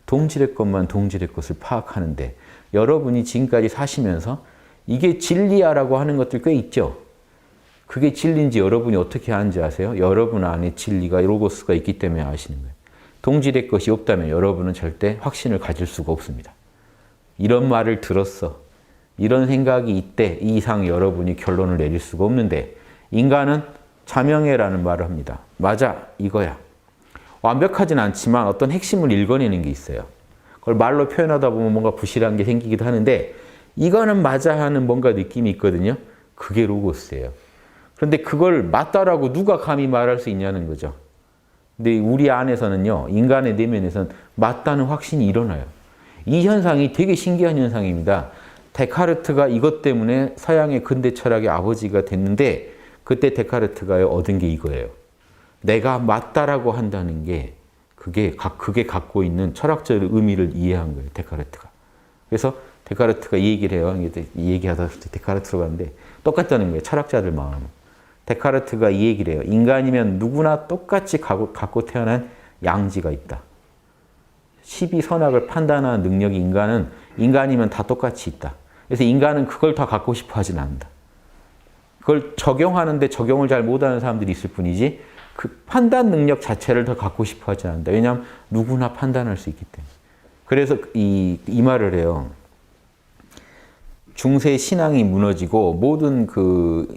동질의 것만 동질의 것을 파악하는데 여러분이 지금까지 사시면서 이게 진리야라고 하는 것들 꽤 있죠. 그게 진리인지 여러분이 어떻게 아는지 아세요? 여러분 안에 진리가 로고스가 있기 때문에 아시는 거예요. 동질의 것이 없다면 여러분은 절대 확신을 가질 수가 없습니다. 이런 말을 들었어. 이런 생각이 있대. 이 이상 여러분이 결론을 내릴 수가 없는데 인간은 자명해라는 말을 합니다. 맞아, 이거야. 완벽하진 않지만 어떤 핵심을 읽어내는 게 있어요. 그걸 말로 표현하다 보면 뭔가 부실한 게 생기기도 하는데 이거는 맞아 하는 뭔가 느낌이 있거든요. 그게 로고스예요. 그런데 그걸 맞다라고 누가 감히 말할 수 있냐는 거죠. 근데 우리 안에서는요, 인간의 내면에서는 맞다는 확신이 일어나요. 이 현상이 되게 신기한 현상입니다. 데카르트가 이것 때문에 서양의 근대 철학의 아버지가 됐는데 그때 데카르트가 얻은 게 이거예요. 내가 맞다라고 한다는 게 그게 갖고 있는 철학적 의미를 이해한 거예요. 데카르트가. 그래서 데카르트가 이 얘기를 해요. 이 얘기하다 데카르트로 가는데 똑같다는 거예요. 철학자들 마음은. 데카르트가 이 얘기를 해요. 인간이면 누구나 똑같이 갖고 태어난 양지가 있다. 시비 선악을 판단하는 능력이 인간이면 다 똑같이 있다. 그래서 인간은 그걸 다 갖고 싶어 하진 않는다. 그걸 적용하는데 적용을 잘 못하는 사람들이 있을 뿐이지 그 판단 능력 자체를 더 갖고 싶어 하지 않는다. 왜냐하면 누구나 판단할 수 있기 때문에. 그래서 이 말을 해요. 중세 신앙이 무너지고 모든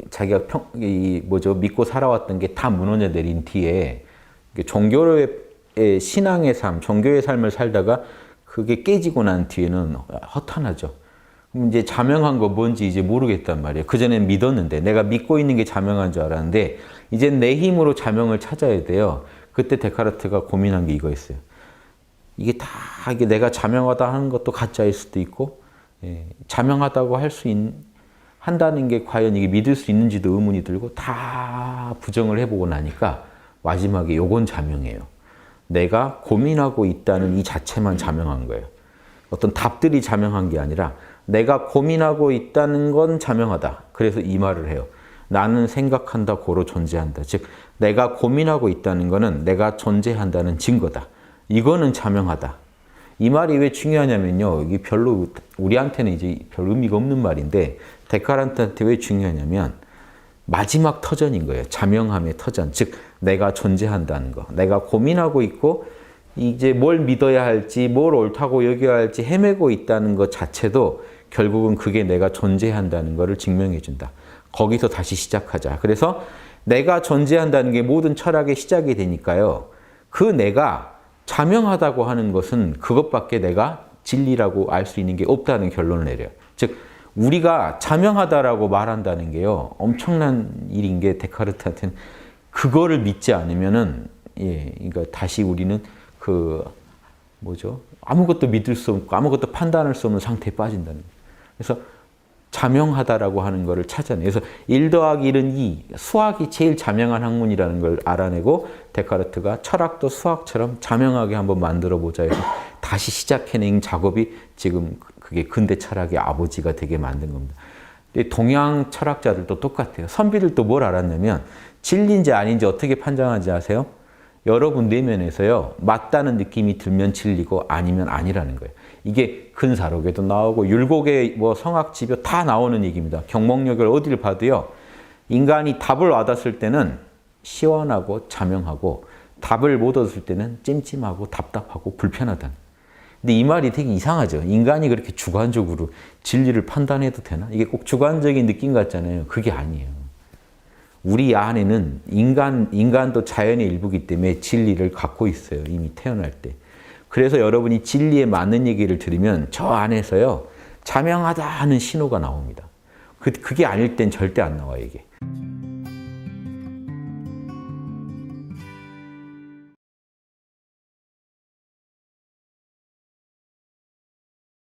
자기가 믿고 살아왔던 게 다 무너져 내린 뒤에 종교의 신앙의 삶, 종교의 삶을 살다가 그게 깨지고 난 뒤에는 허탄하죠. 그럼 이제 자명한 거 뭔지 이제 모르겠단 말이에요. 그전엔 믿었는데 내가 믿고 있는 게 자명한 줄 알았는데 이제 내 힘으로 자명을 찾아야 돼요. 그때 데카르트가 고민한 게 이거였어요. 이게 내가 자명하다 하는 것도 가짜일 수도 있고 자명하다고 한다는 게 과연 이게 믿을 수 있는지도 의문이 들고 다 부정을 해보고 나니까 마지막에 요건 자명해요. 내가 고민하고 있다는 이 자체만 자명한 거예요. 어떤 답들이 자명한 게 아니라 내가 고민하고 있다는 건 자명하다. 그래서 이 말을 해요. 나는 생각한다, 고로 존재한다. 즉 내가 고민하고 있다는 거는 내가 존재한다는 증거다. 이거는 자명하다. 이 말이 왜 중요하냐면요. 이게 별로 우리한테는 이제 별 의미가 없는 말인데 데카르트한테 왜 중요하냐면 마지막 터전인 거예요. 자명함의 터전. 즉 내가 존재한다는 거. 내가 고민하고 있고 이제 뭘 믿어야 할지 뭘 옳다고 여겨야 할지 헤매고 있다는 것 자체도 결국은 그게 내가 존재한다는 것을 증명해 준다. 거기서 다시 시작하자. 그래서 내가 존재한다는 게 모든 철학의 시작이 되니까요. 그 내가 자명하다고 하는 것은 그것밖에 내가 진리라고 알 수 있는 게 없다는 결론을 내려요. 즉 우리가 자명하다라고 말한다는 게요. 엄청난 일인 게 데카르트한테는 그거를 믿지 않으면은 그러니까 다시 우리는 아무것도 믿을 수 없고 아무것도 판단할 수 없는 상태에 빠진다는 거예요. 그래서 자명하다라고 하는 것을 찾아내요. 그래서 1 더하기 1은 2, 수학이 제일 자명한 학문이라는 걸 알아내고 데카르트가 철학도 수학처럼 자명하게 한번 만들어보자 해서 다시 시작해낸 작업이 지금 그게 근대 철학의 아버지가 되게 만든 겁니다. 동양 철학자들도 똑같아요. 선비들도 뭘 알았냐면 진리인지 아닌지 어떻게 판단하지 아세요? 여러분 내면에서요. 맞다는 느낌이 들면 진리고 아니면 아니라는 거예요. 이게 근사록에도 나오고 율곡의 성학지표 다 나오는 얘기입니다. 경목력을 어디를 봐도요. 인간이 답을 얻었을 때는 시원하고 자명하고 답을 못 얻었을 때는 찜찜하고 답답하고 불편하다. 근데 이 말이 되게 이상하죠. 인간이 그렇게 주관적으로 진리를 판단해도 되나? 이게 꼭 주관적인 느낌 같잖아요. 그게 아니에요. 우리 안에는 인간도 자연의 일부이기 때문에 진리를 갖고 있어요. 이미 태어날 때. 그래서 여러분이 진리에 맞는 얘기를 들으면 저 안에서요. 자명하다 하는 신호가 나옵니다. 그게 아닐 땐 절대 안 나와요, 이게.